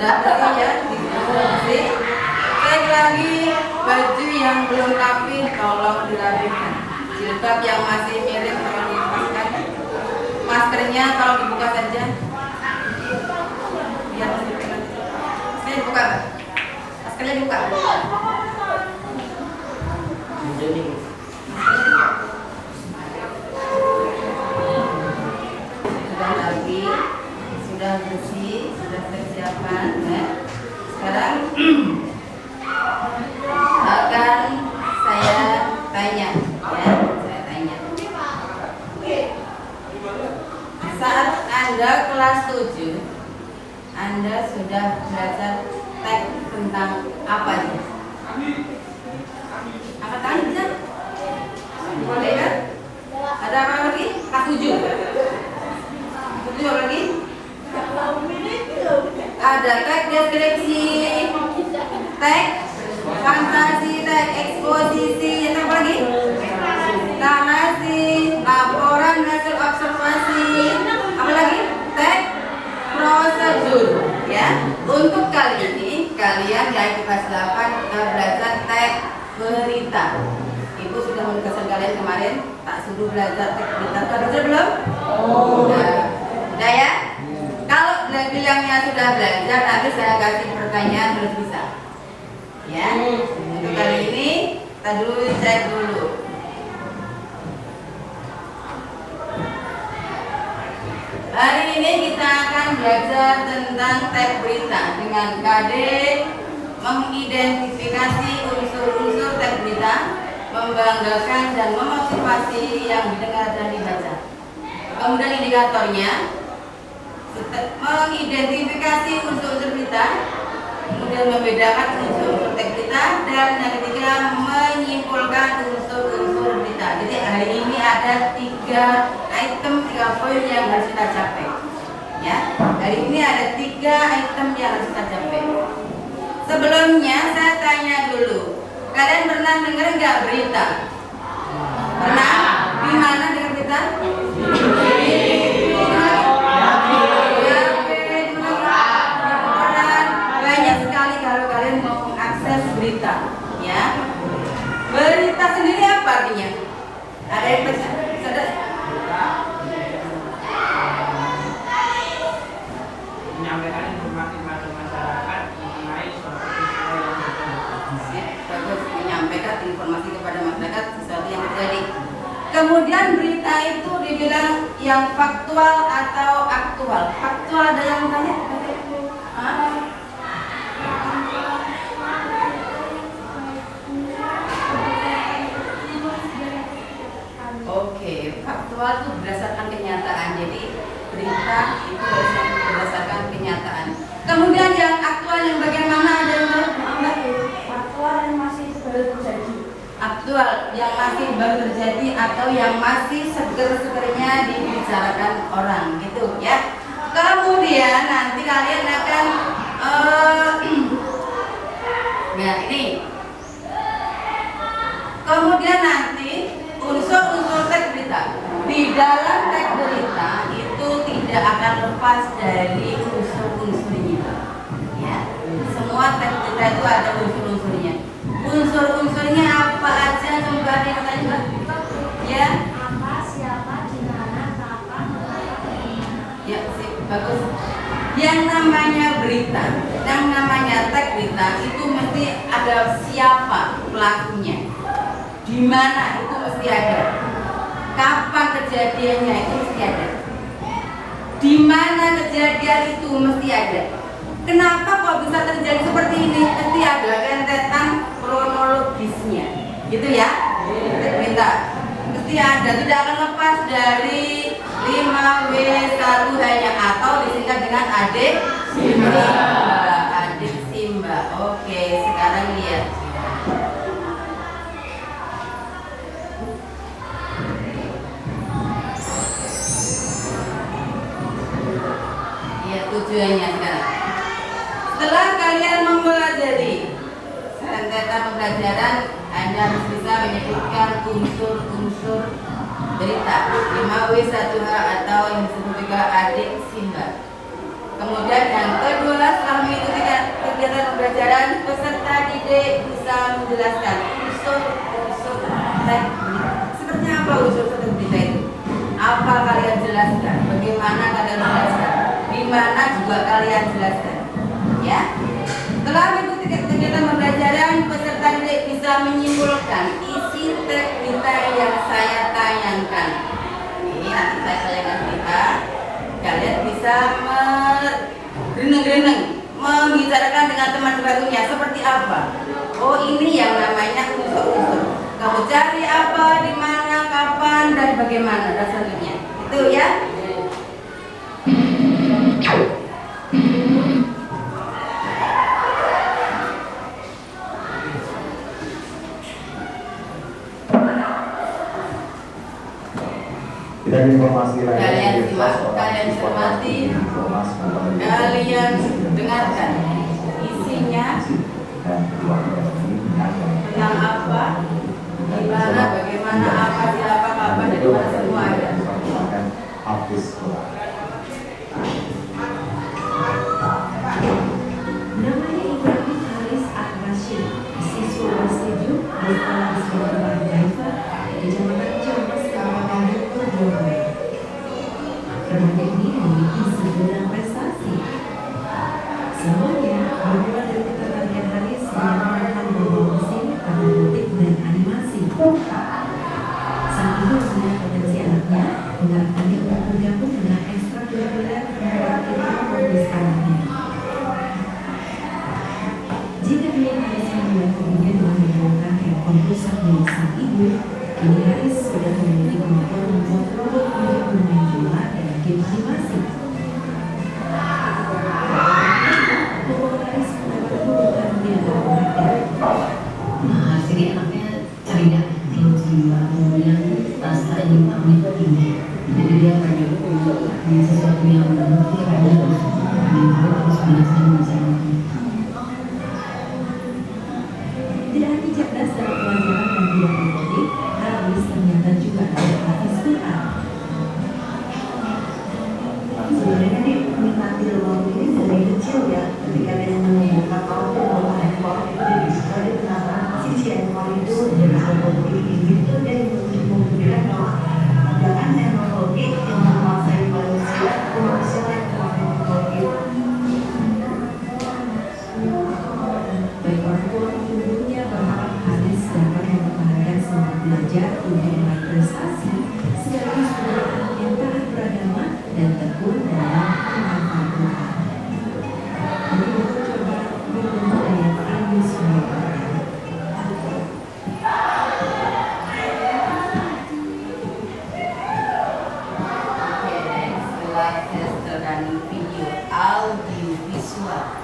sudah bersih ya, bersih. Cek lagi baju yang belum rapi, tolong dirapikan. Jilbab yang masih miring tolong dilepaskan. Maskernya tolong dibuka saja. Biar maskernya dibuka, Mbak. Maskernya dibuka. Sudah lagi, sudah bersih, sudah persiapan ya. Sekarang akan saya tanya ya, saya tanya. Saat Anda kelas 7, Anda sudah belajar teks tentang apa aja? Angkat tangan bisa? Boleh kan? Ada apa lagi? Kelas 7. 7 apa lagi? Ada teks deskripsi, teks fantasi, teks eksposisi, yang apa lagi? Narasi, laporan hasil observasi, apa lagi? Teks prosedur. Ya, untuk kali ini kalian yang kelas 8 belajar teks berita. Ibu sudah menugaskan kalian kemarin, tak suruh belajar teks berita. Sudah belajar belum? Udah ya? Kalau bilangnya sudah belajar, nanti saya kasih pertanyaan belum bisa. Ya, untuk kali ini kita dulu cek dulu. Hari ini kita akan belajar tentang teks berita dengan KD mengidentifikasi unsur-unsur teks berita, membanggakan dan memotivasi yang didengar dan dibaca. Kemudian indikatornya mengidentifikasi unsur-unsur berita, kemudian membedakan unsur-unsur teks berita, dan yang ketiga menyimpulkan unsur-unsur berita. Jadi hari ini ada 3 item, 3 poin yang harus kita capai. Ya, hari ini ada 3 item yang harus kita capai. Sebelumnya saya tanya dulu, kalian pernah dengar nggak berita? Pernah? Di mana dengar berita? Banyak sekali kalau kalian mau mengakses berita, ya. Berita sendiri apa artinya? Ada yang baca? Menyampaikan informasi pada masyarakat mengenai suatu peristiwa yang terjadi. Bagus, menyampaikan informasi kepada masyarakat sesuatu yang terjadi. Kemudian berita itu dibilang yang faktual atau aktual. Faktual ada yang tanya? Oke, faktual itu berdasarkan kenyataan. Jadi berita itu berdasarkan kenyataan. Kemudian yang aktual yang bagaimana ada yang Faktual yang masih baru terjadi. aktual yang masih baru terjadi atau yang masih seger-segernya dibicarakan orang gitu ya. Kemudian nanti kalian akan ya ini. Kemudian nanti unsur-unsur teks berita. Di dalam teks berita itu tidak akan lepas dari unsur-unsurnya. Ya. Semua teks berita itu ada unsur-unsurnya. Unsur-unsurnya apa aja coba ditanya, Mbak? Ya. Apa, siapa, di mana, kapan, Ya, sip, bagus. Yang namanya berita, yang namanya teks berita itu mesti ada siapa pelakunya. Di mana itu mesti ada. Kapan kejadiannya itu mesti ada. Di mana kejadian itu mesti ada. Kenapa kok bisa terjadi seperti ini? Mesti ada rentetan kronologisnya, gitu ya. Berita mesti ada, tidak akan lepas dari 5W1 hanya, atau disingkat dengan adik Simba. Adik Simba. Oke, sekarang lihat. Tujuannya sekarang. Setelah kalian mempelajari rentetan pembelajaran, Anda harus bisa menyebutkan unsur-unsur berita 5W1H atau yang disebut juga adik Simba. Kemudian yang kedua, setelah mengikuti menjelaskan unsur teknik. Seperti apa unsur teknik berita itu? Apa kalian jelaskan? Bagaimana kalian jelaskan? Di mana juga kalian jelaskan? Ya. Setelah mengikuti kegiatan pembelajaran, peserta didik bisa menyimpulkan isi teks berita yang saya tayangkan. Ini nanti saya tayangkan berita. Kalian bisa merenung-renung, membicarakan dengan teman-temannya seperti apa. Oh, ini yang namanya unsur-unsur. Kamu cari apa, di mana, kapan, dan bagaimana dan selanjutnya. Itu ya. Dan informasi lain Kalian simak, kalian cermati, kalian dengarkan isinya tentang apa, di mana, bagaimana, apa, siapa, kapan, dan di mana semua ada. Namanya Ibrahim Haris Akrashid, siswa kelas 7 di sekolah di Sekolah Daifa di Kecamatan Ciamis, Kabupaten Bogor, Jawa Barat. Remaja ini memiliki segudang prestasi. Semuanya bermula dari ketertarikan Haris yang menemukan berbagai mesin, robotik dan animasi. Sang ibu melihat potensi anaknya, mengarahkannya untuk bergabung dengan ekstrakurikuler memperhatikan di sekolahnya. Jika dulu Haris membuat hobinya dengan membongkar handphone rusak milik sang ibu, kini Haris sudah memiliki kemampuan membuat robot untuk bermain bola dan game animasi. Robot Haris mendapat hubungan dia Haris ini anaknya cerdas, jiwa kemudian rasa ingin tahu itu tinggi. Jadi dia pengen sesuatu yang menurut dia harus menjelaskan misalnya. Tidak hanya cerdas dalam pelajaran dan bidang robotik, Haris ternyata juga ada hafiz Quran. Sebenarnya nih minat di ruang ini dari kecil ya, ketika dia menemukan kalau dia bawa handphone itu dia bisa, dia penasaran sisi handphone itu jenis robotik gitu, dia memikirkan bahwa jangan teknologi yang menguasai manusia, manusia yang menguasai teknologi. Baik orang tua maupun gurunya berharap Haris dapat mempertahankan semangat belajar untuk meraih prestasi, sekaligus menjadi anak yang taat beragama dan tekun dalam menghafal Quran. Ini untuk coba berbentuk ayat ilmu semua. Dan video audio visual.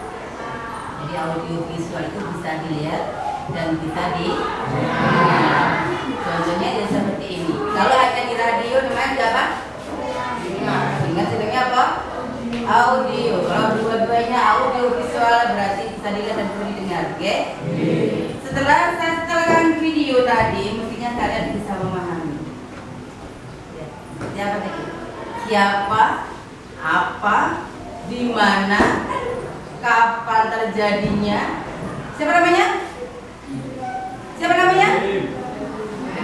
Jadi audio visual itu bisa dilihat dan bisa contohnya ya seperti ini. Kalau hanya di radio namanya apa? Ingat sedangnya apa? Audio. Kalau dua-duanya audio visual berarti bisa dilihat dan bisa didengar, oke? Setelah saya setelahkan video tadi, mestinya kalian bisa memahami. Siapa tadi? Siapa? Apa, di mana, kapan terjadinya? Siapa namanya? Siapa namanya?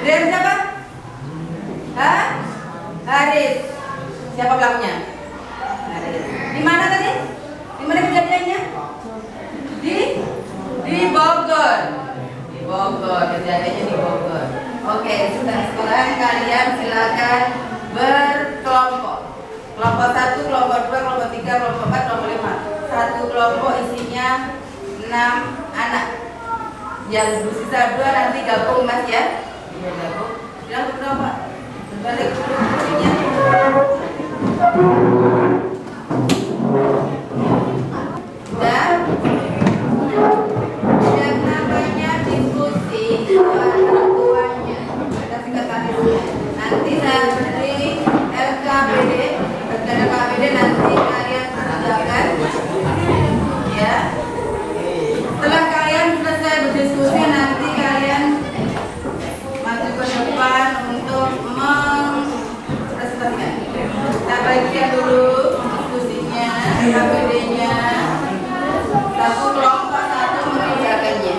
Ibrahim siapa? Hah? Haris. Siapa pelakunya? Haris. Di mana tadi? Di mana kejadiannya? Di Bogor. Di Bogor, kejadiannya di Bogor. Oke, sekarang kalian silakan berkelompok. Kelompok 1, kelompok 2, kelompok 3, kelompok 4, kelompok 5. Satu kelompok isinya 6 anak. Yang bersisa 2 nanti gabung Mas ya. Iya gabung. Bilang berapa? Berbalik kursinya. Dan yang namanya diskusi itu ada ketuanya. Ada sekretarisnya. Nanti saya beri LKPD. Nanti kalian kerjakan ya. Setelah kalian selesai berdiskusi, nanti kalian maju ke depan untuk mempresentasikan. Kita bagikan dulu diskusinya, KPD-nya. Satu kelompok satu mengerjakannya.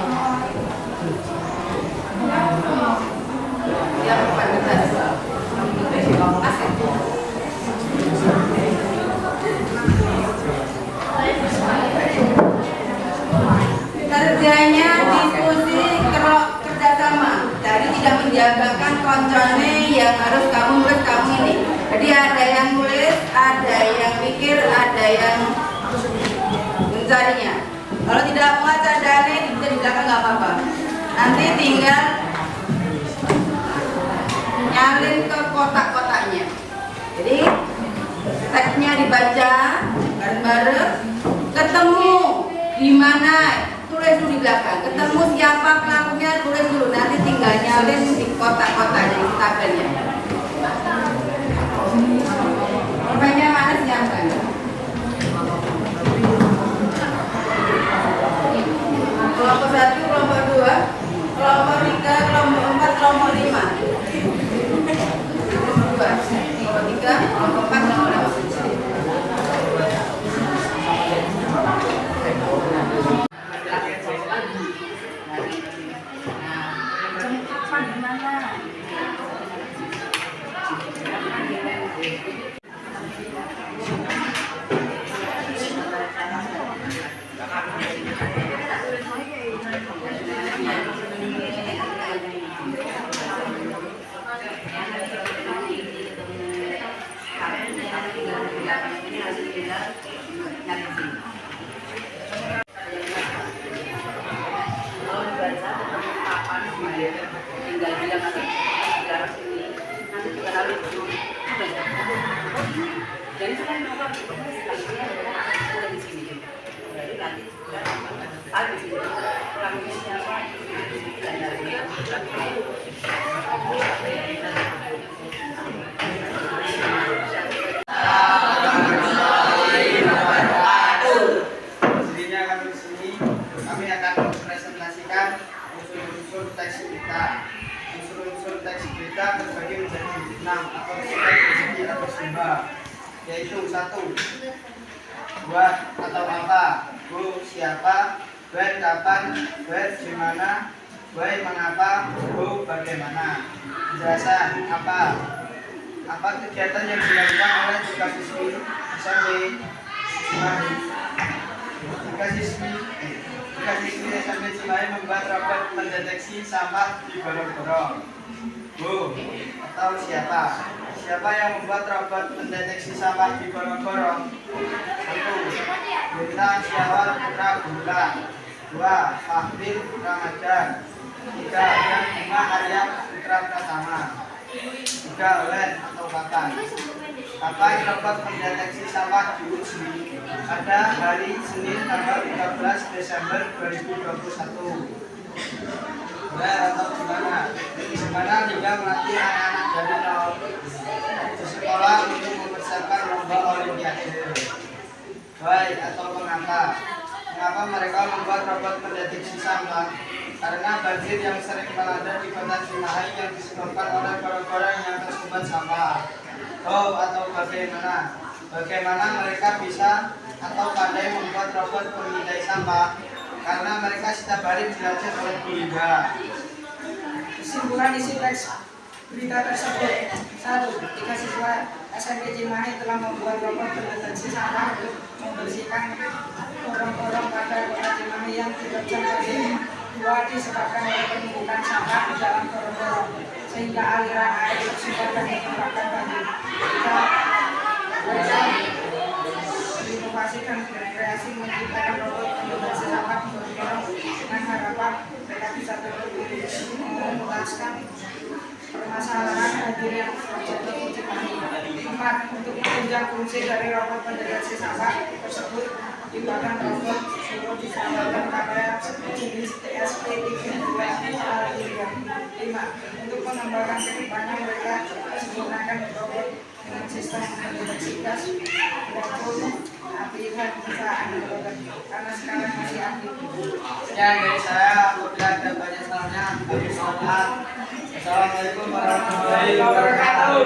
harus kamu nulis kamu ini. Jadi ada yang nulis, ada yang mikir, ada yang mencarinya. Kalau tidak mau cadangnya bisa di belakang nggak apa-apa. Nanti tinggal nyalin ke kotak-kotaknya. Jadi teksnya dibaca bareng-bareng, ketemu di mana tulis dulu di belakang, ketemu siapa pelakunya tulis dulu, nanti tinggal nyalin di kotak-kotaknya, di tabelnya. Pokoknya mana siapkan. Kelompok 1, kelompok 2, kelompok 3, kelompok 4, kelompok 5. Kelompok 3, kelompok 4, kelompok 5. Tinggal bilang nanti jarak sini, nanti kita lalu jadi sekarang juga kita di sini, jadi nanti ada di sini, orangnya siapa, Selanjutnya kami di sini, kami akan mempresentasikan unsur-unsur teks berita. Unsur-unsur teks berita terbagi menjadi 6 atau persegi atau sumber, yaitu 1. Buat atau apa, who siapa, when kapan, where di mana, why mengapa, who bagaimana. Penjelasan apa kegiatan yang dilakukan oleh tiga siswi SMP Cimahi. Tiga siswi SMP Cimahi membuat robot mendeteksi sampah di gorong-gorong. Who atau siapa? Siapa yang membuat robot mendeteksi sampah di gorong-gorong? 1. Bintang Syawal Putra Gula. 2. Fahbil Ramadan. 3. Yang 5. Arya Putra Pratama. 3. When atau kapan. Kapan robot mendeteksi sampah diuji? Pada hari Senin tanggal 13 Desember 2021. Where atau di mana juga melatih anak-anak dari nol di sekolah untuk mempersiapkan lomba olimpiade. Why atau mengapa mereka membuat robot mendeteksi sampah? Karena banjir yang sering melanda di kota Cimahi yang disebabkan oleh gorong-gorong yang tersumbat sampah. How atau bagaimana mereka bisa atau pandai membuat robot pemindai sampah? Karena mereka setiap hari belajar oleh Bu Linda. Kesimpulan isi teks berita tersebut: 1. Tiga siswa SMP Cimahi telah membuat robot pendeteksi sampah untuk membersihkan gorong-gorong pada kota Cimahi yang diterjang banjir. 2. Disebabkan oleh penumpukan sampah di dalam gorong-gorong sehingga aliran air tersumbat dan menyebabkan banjir. 3. Inovasi dan kreasi menciptakan robot pendeteksi sampah di gorong-gorong dengan harapan mereka bisa menuntaskan permasalahan banjir yang terjadi di Cimahi. 4. Untuk menunjang fungsi dari robot pendeteksi sampah tersebut, digunakan robot suruh disambungkan kamera jenis TSP-32A3. 5. Untuk mengembangkan kedepannya mereka menggunakan robot dengan sistem mendeteksi gas, racun, api dan perusahaan robot karena sekarang masih aktif. Sekian dari saya, apabila ada banyak salahnya, kami mohon maaf. Assalamualaikum warahmatullahi wabarakatuh.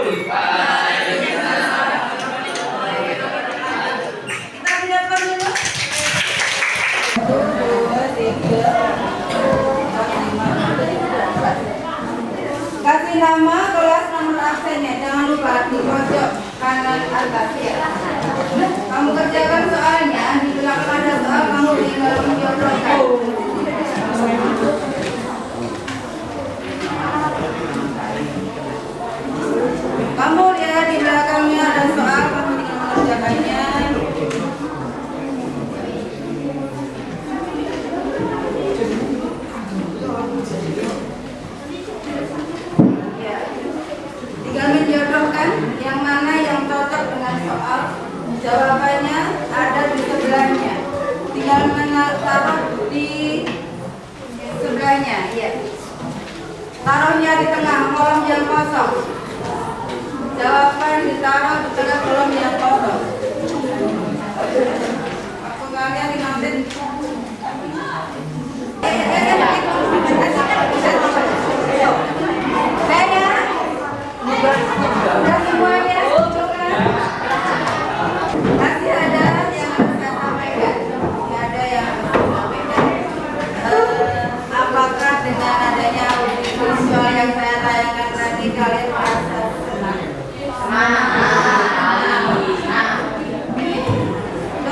Kita siapkan dulu. 1, 2, 3, 4, 5, 6. Kasih nama kelas nomor absennya, jangan lupa di pojok kanan atas ya. Kamu kerjakan soalnya, di belakang ada soal, kamu tinggal menjawabkan. sebelahnya. Tinggal taruh di sebelahnya, iya. Taruhnya di tengah kolom yang kosong. Jawaban ditaruh di tengah kolom yang kosong. Waktu kalian diambil. Udah semuanya? Masih ada yang harus saya sampaikan? Masih ada yang harus saya sampaikan? Apakah dengan adanya visual yang saya tayangkan tadi kalian merasa senang?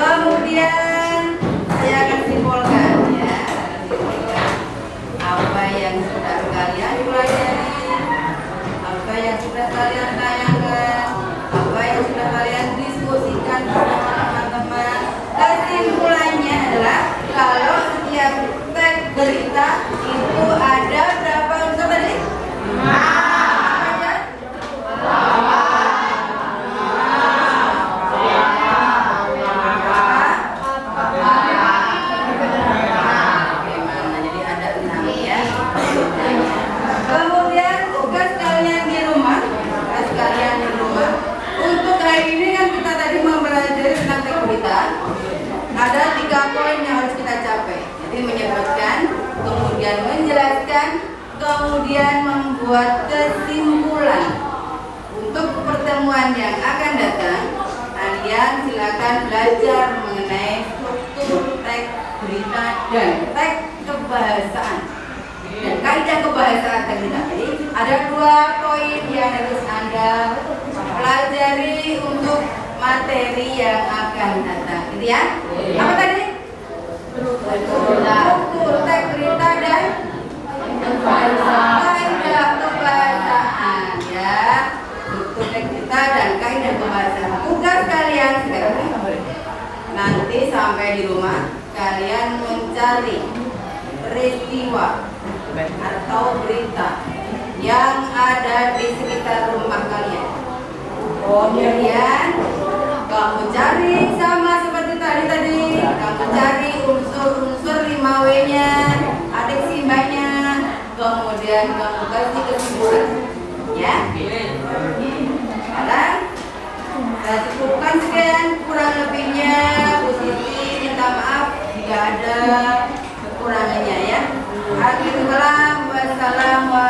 Kemudian saya akan simpulkan ya, apa yang sudah kalian pelajari, apa yang sudah kalian tayangkan, apa yang sudah kalian diskusikan bersama teman-teman. Kesimpulannya adalah kalau setiap tag berita itu ada berapa unsur tadi? Ada 3 poin yang harus kita capai. Jadi menyebutkan, kemudian menjelaskan, kemudian membuat kesimpulan. Untuk pertemuan yang akan datang, kalian silakan belajar mengenai struktur teks berita dan teks kebahasaan dan kaidah kebahasaan kita. Jadi ada 2 poin yang harus Anda pelajari untuk materi yang akan datang, gitu ya. Apa tadi? Struktur teks berita dan kaidah kebahasaan, ya. Struktur teks berita dan kaidah kebahasaan. Tugas kalian sekarang nanti sampai di rumah kalian mencari peristiwa atau berita yang ada di sekitar rumah kalian. Kemudian kamu cari sama seperti tadi, kamu cari unsur-unsur 5W-nya, adik simbahnya, kemudian kamu kasih kesimpulan, ya. Sekarang saya cukupkan sekian, kurang lebihnya Bu Siti minta maaf jika ada kekurangannya, ya. Akhirul kalam, wassalamualaikum.